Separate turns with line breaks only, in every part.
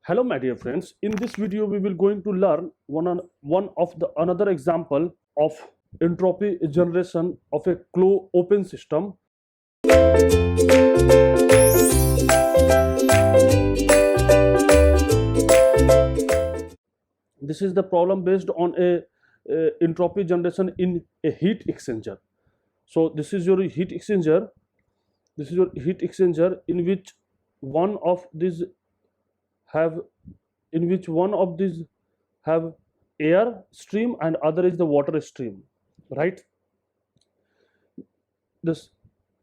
Hello my dear friends, in this video we will going to learn one of the another example of entropy generation of a closed open system. This is the problem based on a entropy generation in a heat exchanger. So this is your heat exchanger. This is your heat exchanger in which one of these have one of these have air stream and other is the water stream, right? This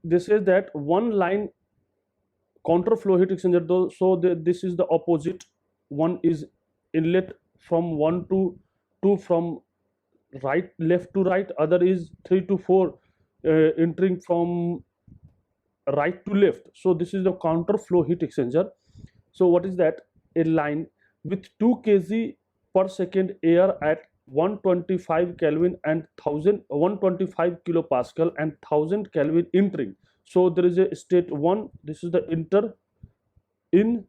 is that one line counter flow heat exchanger though, so this is the opposite. One is inlet from 1 to 2 from right left to right, other is 3 to 4 entering from right to left. So this is the counter flow heat exchanger. So what is that? A line with 2 kg per second air at 125 Kelvin and 125 kilopascal and 1000 Kelvin entering. So there is a state 1, this is the enter in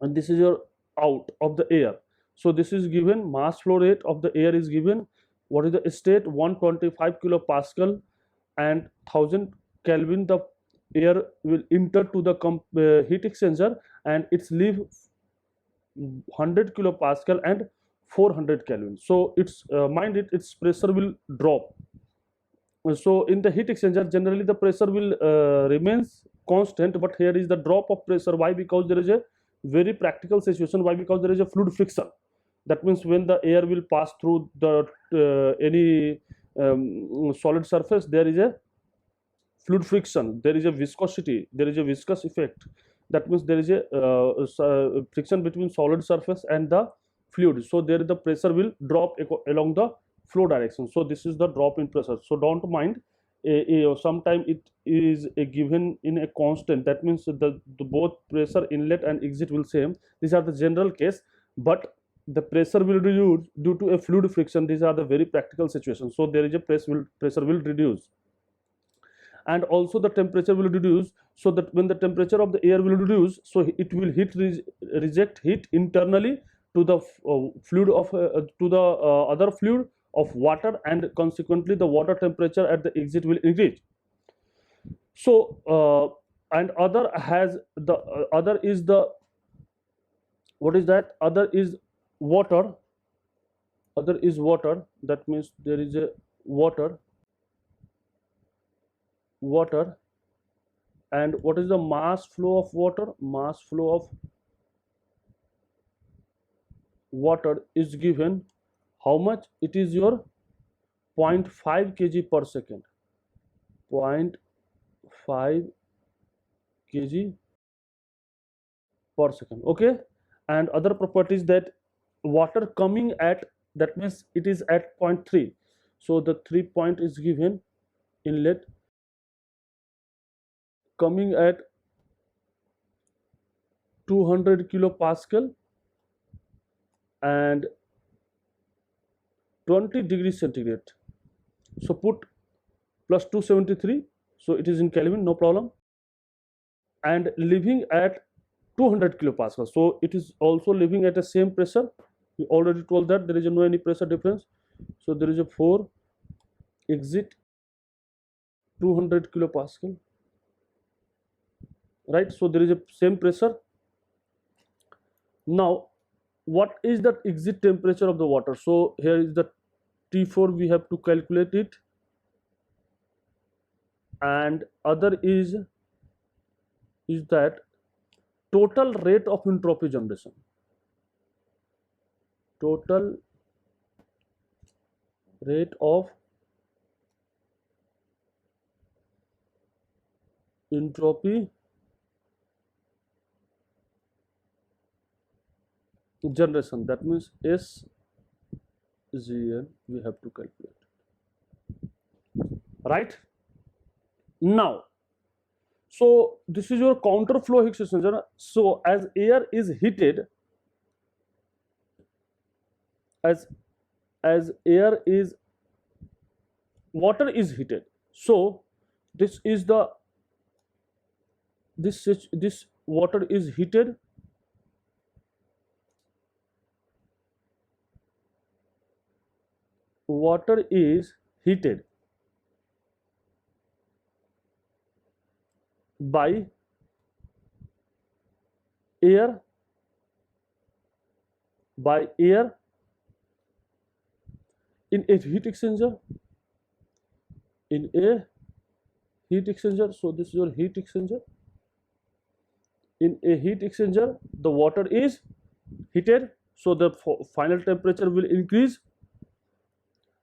and this is your out of the air. So this is given, mass flow rate of the air is given. What is the state? 125 kilopascal and 1000 Kelvin. The air will enter to the heat exchanger and it's leave 100 kilopascal and 400 Kelvin. So it's mind it, its pressure will drop. So in the heat exchanger generally the pressure will remains constant, but here is the drop of pressure. Why? Because there is a very practical situation. Why? Because there is a fluid friction. That means when the air will pass through the any solid surface, there is a fluid friction, there is a viscosity, there is a viscous effect. That means there is a friction between solid surface and the fluid. So there the pressure will drop along the flow direction. So this is the drop in pressure. So don't mind, sometime it is a given in a constant. That means the both pressure inlet and exit will same. These are the general case, but the pressure will reduce due to a fluid friction. These are the very practical situations. So there is a pressure will reduce, and also the temperature will reduce. So that when the temperature of the air will reduce, so it will reject heat internally to the fluid of to the other fluid of water, and consequently the water temperature at the exit will increase. So and other has the other is the, what is that? Other is water. Other is water. That means there is a water. And what is the mass flow of water? Mass flow of water is given. How much? It is your 0.5 kg per second. 0.5 kg per second. Okay. And other properties, that water coming at, that means it is at 0.3. So the 3 point is given, inlet coming at 200 kilopascal and 20 degrees centigrade. So put plus 273, so it is in Kelvin, no problem, and living at 200 kilopascal. So it is also living at the same pressure. We already told that there is no any pressure difference. So there is a 4 exit 200 kilopascal, right? So there is a same pressure. Now what is the exit temperature of the water? So here is the T4, we have to calculate it, and other is that total rate of entropy generation. Total rate of entropy generation. That means SGN we have to calculate, right? Now, so this is your counter flow heat exchanger. So as air is heated, as air is, water is heated. So this is the, this water is heated water is heated by air air in a heat exchanger, in a heat exchanger. So this is your heat exchanger. In a heat exchanger the water is heated, so the final temperature will increase.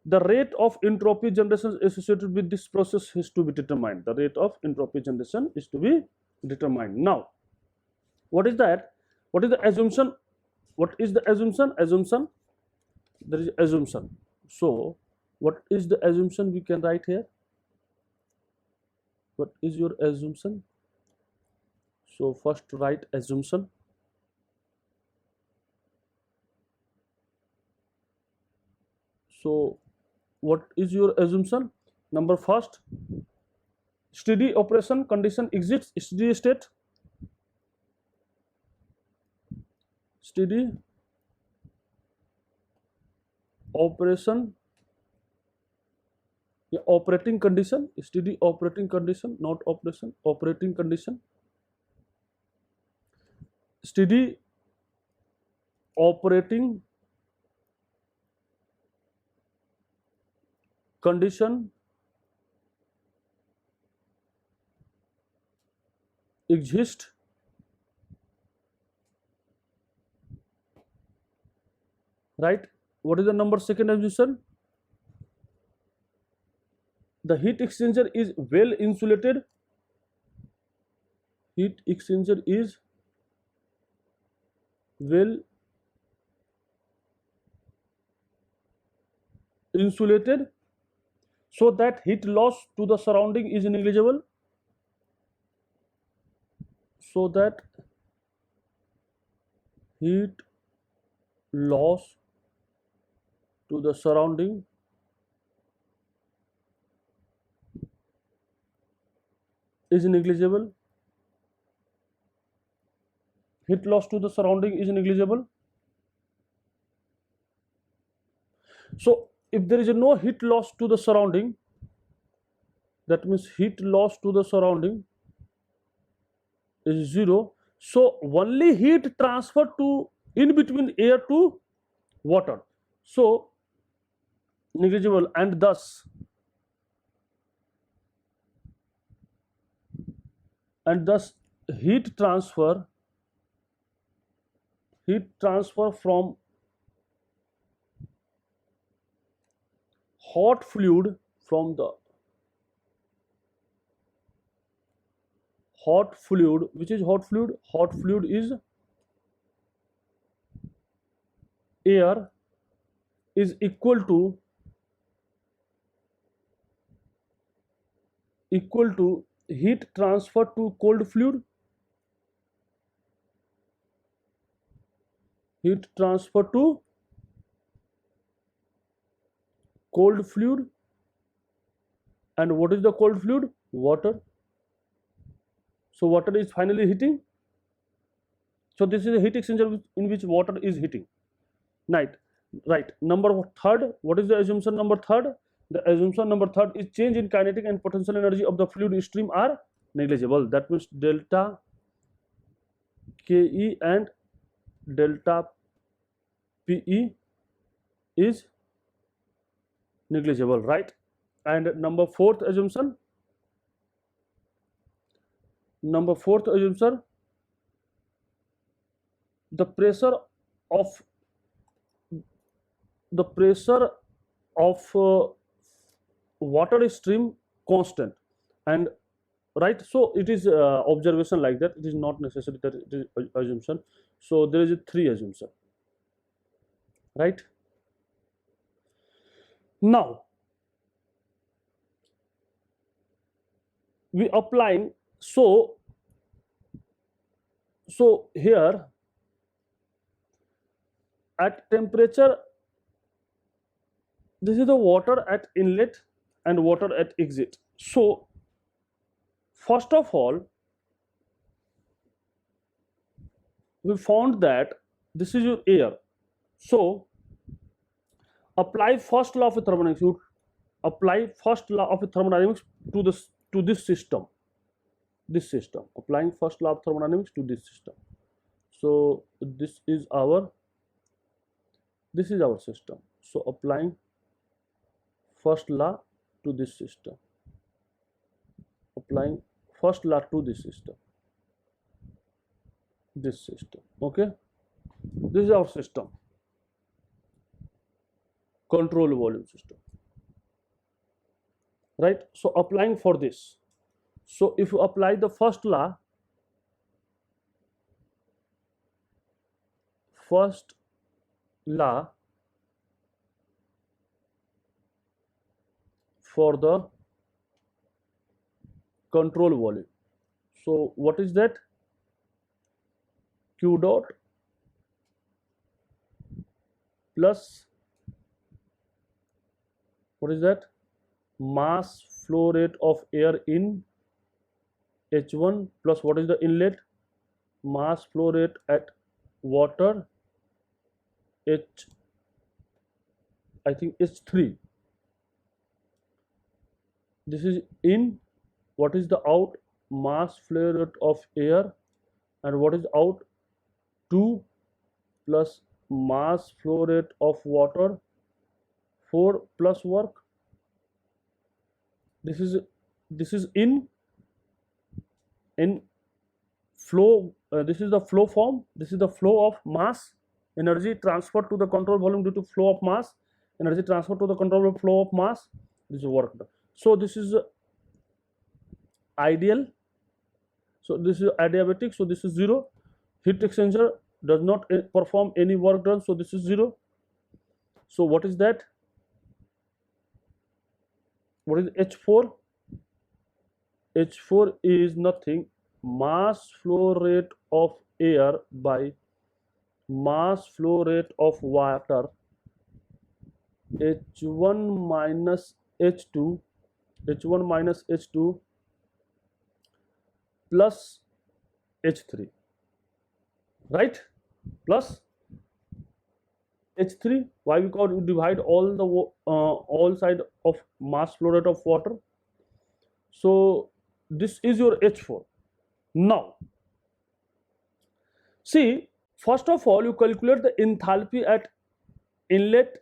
The rate of entropy generation associated with this process is to be determined. The rate of entropy generation is to be determined. Now what is that? What is the assumption? What is the assumption? Assumption, there is assumption. So what is the assumption we can write here? What is your assumption? So first write assumption. So what is your assumption? Number first, steady operation condition exists, steady state, steady operation, yeah, operating condition, steady operating condition, not operation, operating condition, steady operating condition exist right. What is the number second assumption? The heat exchanger is well insulated, heat exchanger is well insulated so that heat loss to the surrounding is negligible, so that heat loss to the surrounding is negligible, heat loss to the surrounding is negligible. So if there is no heat loss to the surrounding, that means heat loss to the surrounding is zero. So only heat transfer to in between air to water, so negligible, and thus heat transfer from hot fluid, from the hot fluid, which is hot fluid? Hot fluid is air, is equal to heat transfer to cold fluid, heat transfer to cold fluid. And what is the cold fluid? Water. So water is finally heating. So this is a heat exchanger in which water is heating. Right. Number third, what is the assumption number third? The assumption number third is change in kinetic and potential energy of the fluid stream are negligible. That means delta Ke and delta Pe is negligible, right? And number fourth assumption, the pressure of water stream constant, and right, so it is observation like that, it is not necessary that it is assumption. So there is a three assumption, right? Now we applying, so here at temperature, this is the water at inlet and water at exit. So first of all, we found that this is your air. So apply first law of thermodynamics. You apply first law of thermodynamics to this system. Applying first law of thermodynamics to this system. So this is our system. So applying first law to this system. Applying first law to this system. Okay, this is our system. Control volume system, right? So applying for this, so if you apply the first law for the control volume, so what is that? Q dot plus, what is that? Mass flow rate of air in H1 plus what is the inlet? Mass flow rate at water H3. This is in. What is the out? Mass flow rate of air, and what is out? 2 plus mass flow rate of water 4 plus work. This is in flow. This is the flow form. This is the flow of mass, energy transferred to the control volume due to flow of mass, energy transferred to the control of flow of mass. This is work done. So this is ideal. So this is adiabatic. So this is 0. Heat exchanger does not perform any work done. So this is 0. So what is that? What is H4? H4 is nothing. Mass flow rate of air by mass flow rate of water, H1 minus H2 plus H3, right? Plus H3. Why? Because you divide all side of mass flow rate of water. So this is your H4. Now see, first of all you calculate the enthalpy at inlet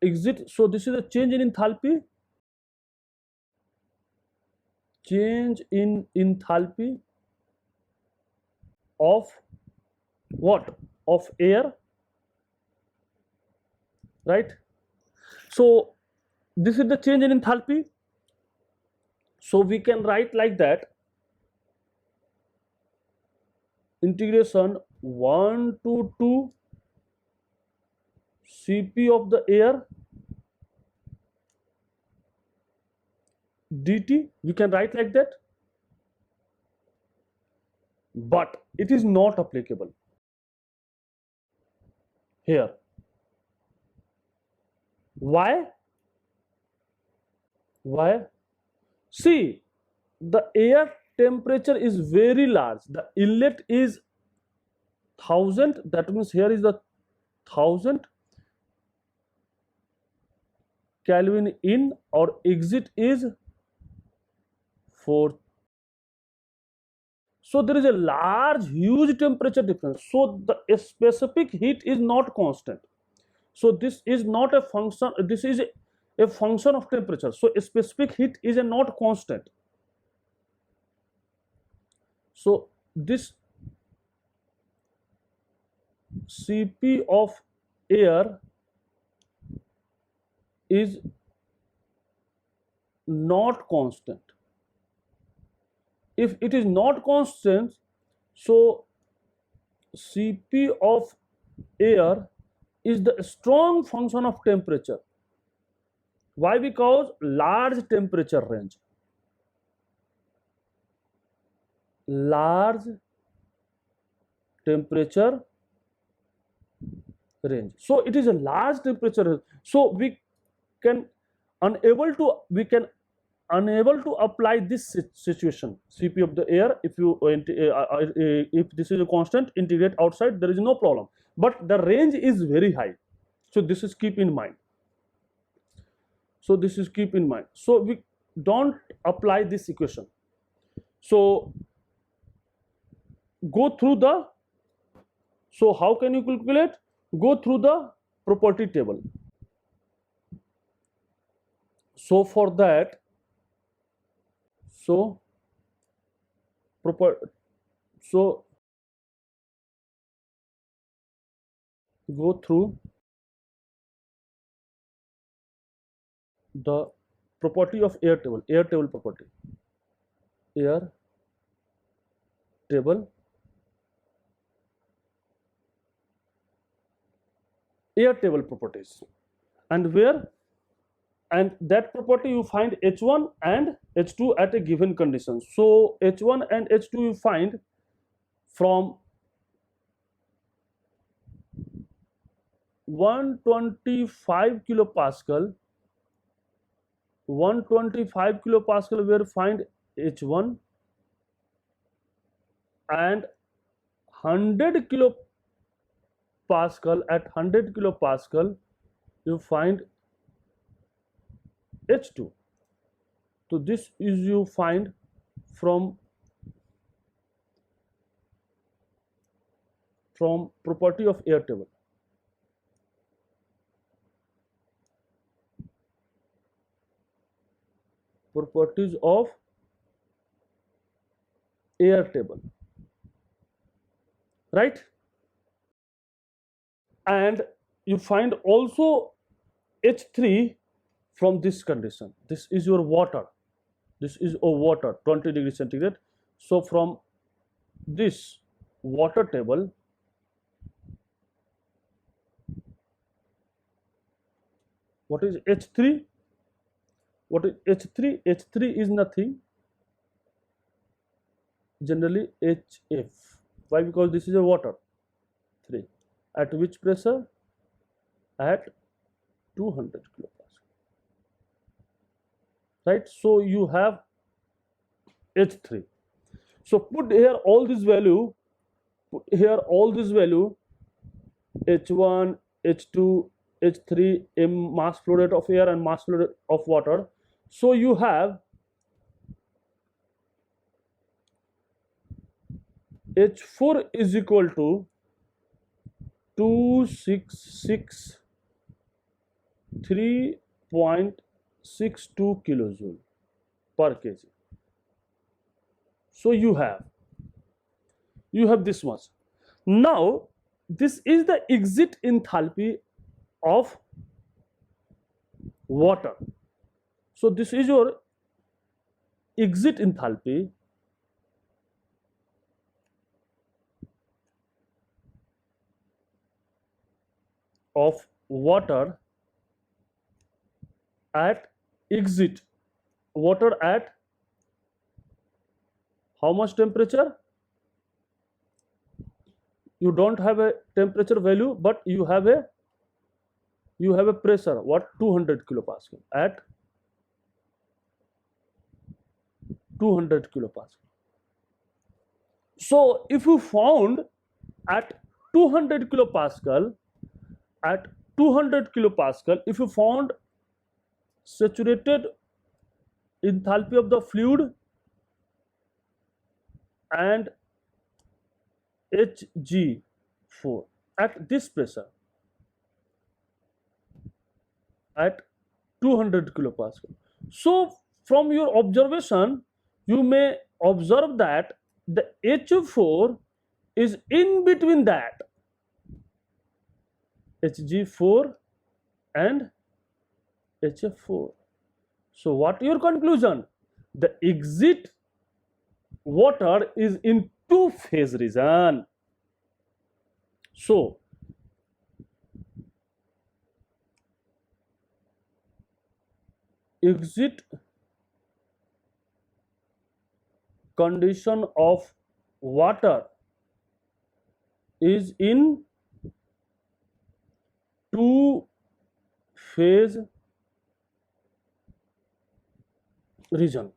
exit. So this is a change in enthalpy. Change in enthalpy of what? Of air, right? So this is the change in enthalpy. So we can write like that: integration 1 to 2 Cp of the air dt. We can write like that, but it is not applicable here. Why? See, the air temperature is very large. The inlet is 1000. That means here is the 1000 Kelvin in, or exit is 4. So there is a large, huge temperature difference. So the specific heat is not constant. So this is not a function. This is a function of temperature. So a specific heat is a not constant. So this Cp of air is not constant. If it is not constant, so Cp of air is the strong function of temperature. Why? Because large temperature range. Large temperature range. So it is a large temperature range. So we can unable to apply this situation, Cp of the air. If you if this is a constant, integrate outside, there is no problem. But the range is very high. So this is keep in mind. So this is keep in mind. So we don't apply this equation. So go through the, so how can you calculate? Go through the property table. So for that, so proper, so go through the property of air table property, air table, air table properties, and where, and that property you find H1 and H2 at a given condition. So H1 and H2 you find from 125 kilopascal, 125 kilopascal where find H1, and 100 kilopascal, at 100 kilopascal you find H2. So this is you find from property of air table. Properties of air table, right? And you find also H3 from this condition. This is your water. This is a water, 20 degrees centigrade. So from this water table, what is H3? What is H3? H3 is nothing, generally HF. Why? Because this is a water. 3. At which pressure? At 200 kilopascal. Right? So you have H3. So put here all this value, put here all this value, H1, H2, H3, mass flow rate of air and mass flow rate of water. So you have H4 is equal to 266.3.62 kilojoule per kg. So you have this much. Now this is the exit enthalpy of water. So this is your exit enthalpy of water at exit, water at how much temperature? You don't have a temperature value, but you have a pressure, what, 200 kilopascal, at 200 kilopascal. So if you found at 200 kilopascal, if you found saturated enthalpy of the fluid and Hg4 at this pressure, at 200 kilopascal. So from your observation, you may observe that the H4 is in between that Hg4 and HF4. So what your conclusion? The exit water is in two-phase region. So exit condition of water is in two-phase region.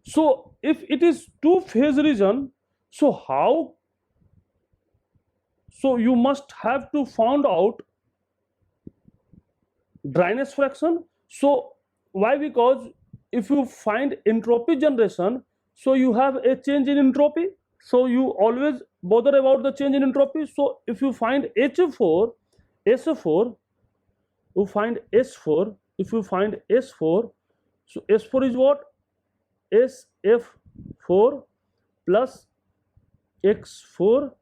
So if it is two-phase region, so how? So you must have to find out dryness fraction. So why? Because if you find entropy generation, so you have a change in entropy, so you always bother about the change in entropy. So if you find H4, S4, you find S4, if you find S4, so S4 is what? SF4 plus X4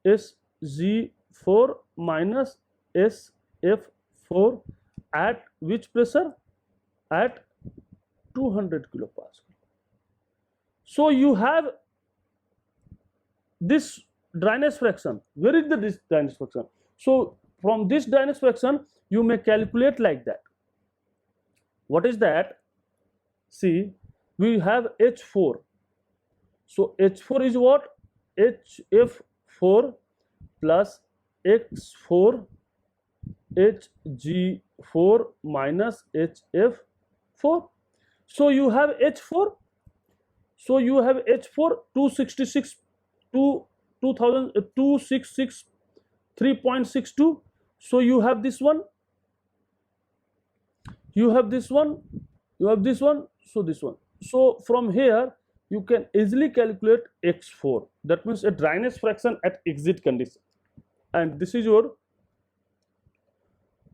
SG4 minus SF4 at which pressure? At 200 kilopascal. So you have this dryness fraction. Where is this dryness fraction? So from this dryness fraction you may calculate like that. What is that? See, we have H4. So H4 is what? HF4 plus X4 Hg4 minus HF4. So you have H4. So you have H4 266 to 2000 266 3.62. So you have this one, you have this one, you have this one, so this one. So from here you can easily calculate X4, that means a dryness fraction at exit condition, and this is your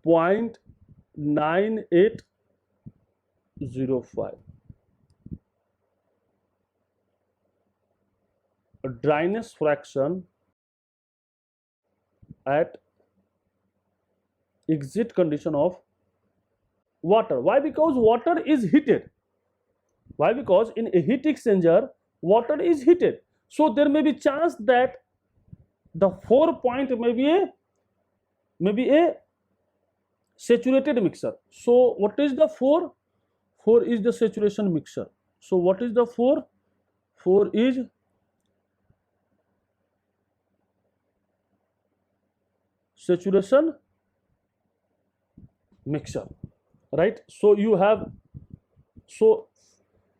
0.9805. A dryness fraction at exit condition of water. Why? Because water is heated. Why? Because in a heat exchanger water is heated, so there may be chance that the 4 point may be a saturated mixture. So what is the 4? 4 is the saturation mixture. So what is the 4? 4 is saturation mixture, right? So you have, so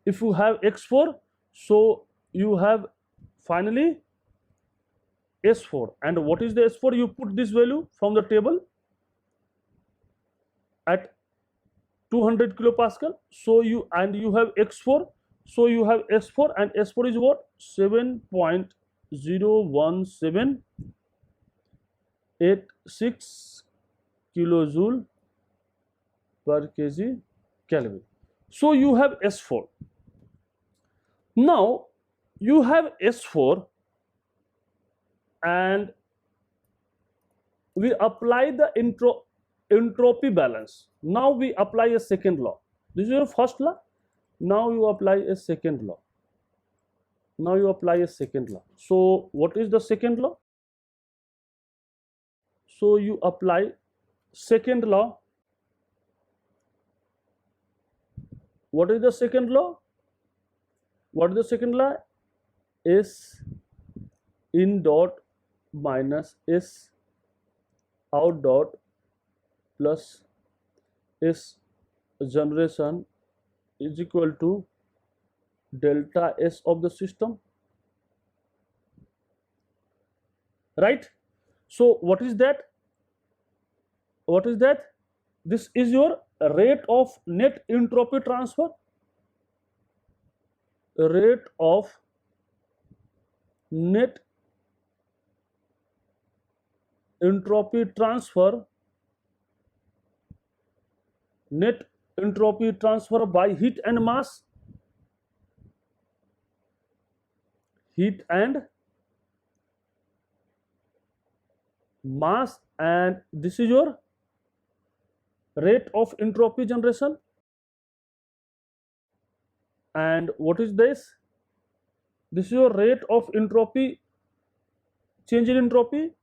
if you have X4, so you have finally S4, and what is the S4? You put this value from the table at 200 kilopascal. So you, and you have X4, so you have S4, and S4 is what? 7.01786 kilojoule per kg Kelvin. So you have S4. Now you have S4 and we apply the entropy balance. Now we apply a second law. This is your first law. Now you apply a second law. Now you apply a second law. So what is the second law? So you apply second law. What is the second law? What is the second law? S in dot minus S out dot plus S generation is equal to delta S of the system, right? So what is that? What is that? This is your rate of net entropy transfer. Rate of net entropy transfer, net entropy transfer by heat and mass, heat and mass, and this is your rate of entropy generation. And what is this? This is your rate of entropy, change in entropy,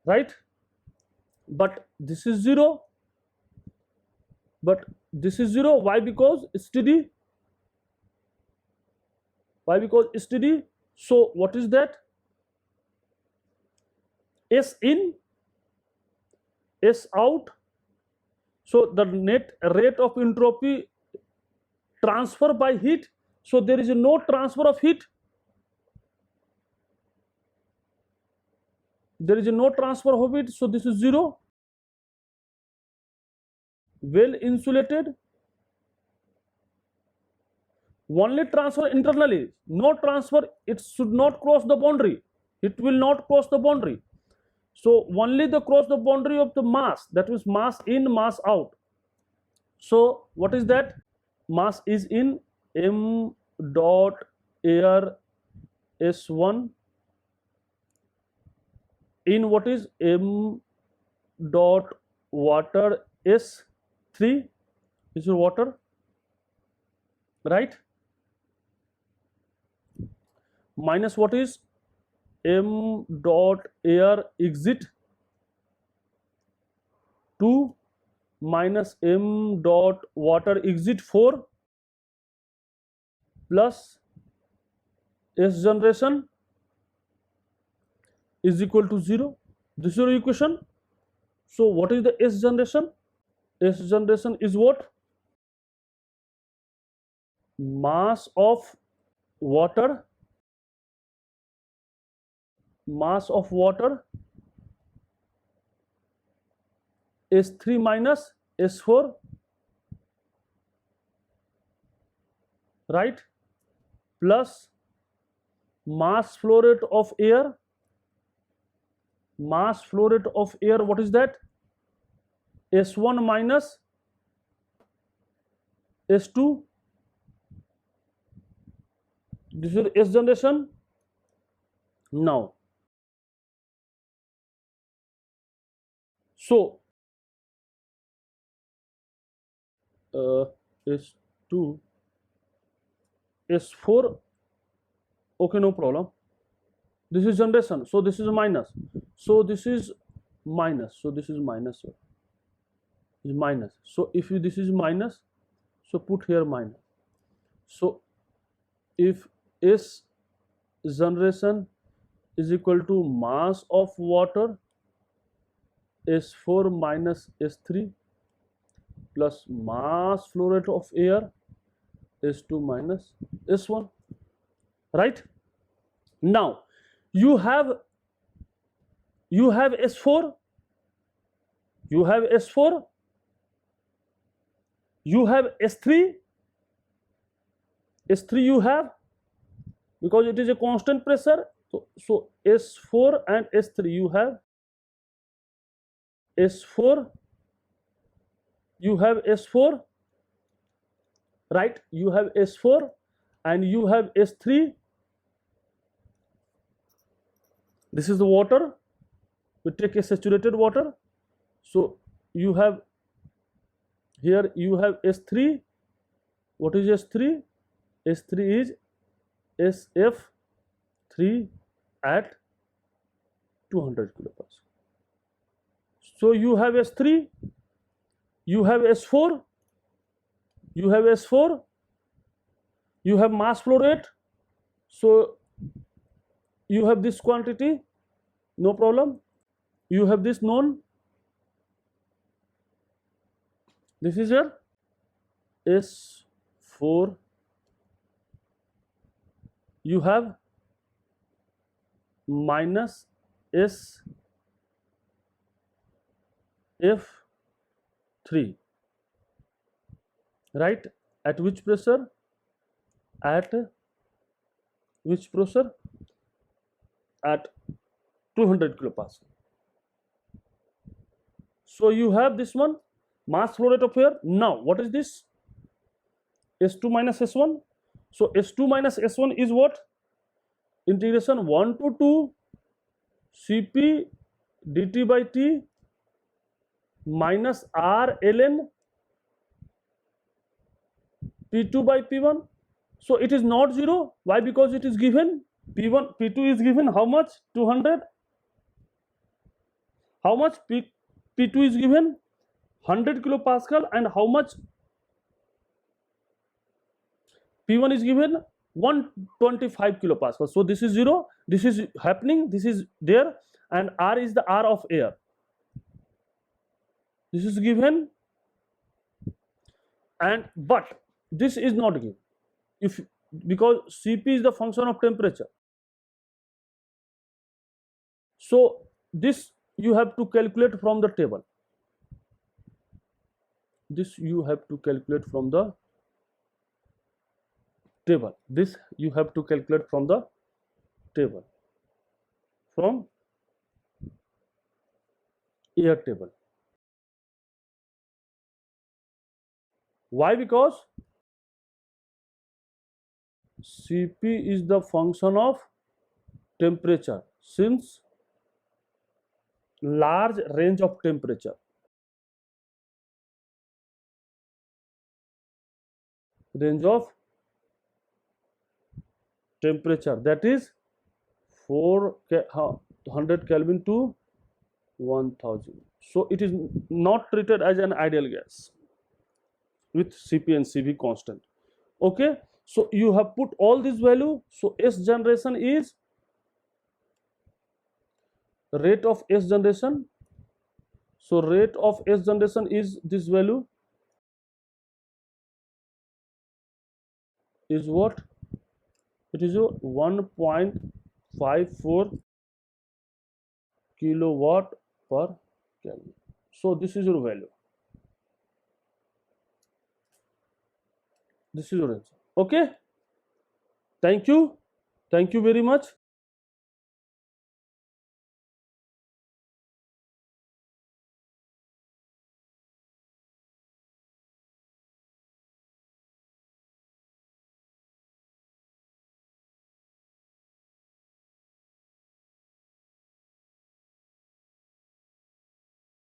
right? But this is 0. But this is 0. Why? Because steady. Why? Because steady. So what is that? S in, S out. So the net rate of entropy transfer by heat. So there is no transfer of heat. There is no transfer of heat. So this is 0. well insulated, only transfer internally, no transfer, it should not cross the boundary, it will not cross the boundary. So only the cross the boundary of the mass, that means mass in, mass out. So what is that? Mass is in m dot air s1, in what is m dot water s3, this is water, right? Minus what is m dot air exit 2 minus m dot water exit 4 plus S generation is equal to 0. This is your equation. So what is the S generation? S generation is what? Mass of water, S3 minus S4, right, plus mass flow rate of air, what is that? S1 minus S2, this is S generation. Now, so S2, S4, okay, no problem. This is generation, so this is minus, so this is minus, so this is minus, is minus. So if this is minus, so put here minus. So if S generation is equal to mass of water S4 minus S3 plus mass flow rate of air S2 minus S1, right? Now you have S4, you have S4, you have S3, S3 you have, because it is a constant pressure. So S4 and S3 you have S4, you have S4, right? You have S4 and you have S3. This is the water. We take a saturated water. So you have here, you have S3. What is S3? S3 is SF3 at 200 kilopascal. So you have S3, you have S4, you have S4, you have mass flow rate. So you have this quantity, no problem. You have this known. This is your S4. You have minus SF3, right? At which pressure? At which pressure? At 200 kilopascal. So you have this one, mass flow rate of air. Now what is this? S2 minus S1. So S2 minus S1 is what? Integration 1 to 2 Cp dt by T minus R ln P2 by P1. So it is not 0. Why? Because it is given P1, P2 is given how much? 200. How much? P2 is given 100 kilopascal, and how much? P1 is given 125 kilopascal. So this is 0, this is happening, this is there, and R is the R of air. This is given, and but this is not given, if because Cp is the function of temperature. So this you have to calculate from the table. this you have to calculate from the table. This you have to calculate from the table, from air table. Why? Because Cp is the function of temperature. Since large range of temperature, that is 400 Kelvin to 1000. So it is not treated as an ideal gas with Cp and Cv constant. Okay, so you have put all this value. So S generation is rate of S generation. So rate of S generation is this value, is what? It is 1.54 kilowatt per Kelvin. So this is your value. This is your answer. Okay. Thank you. Thank you very much.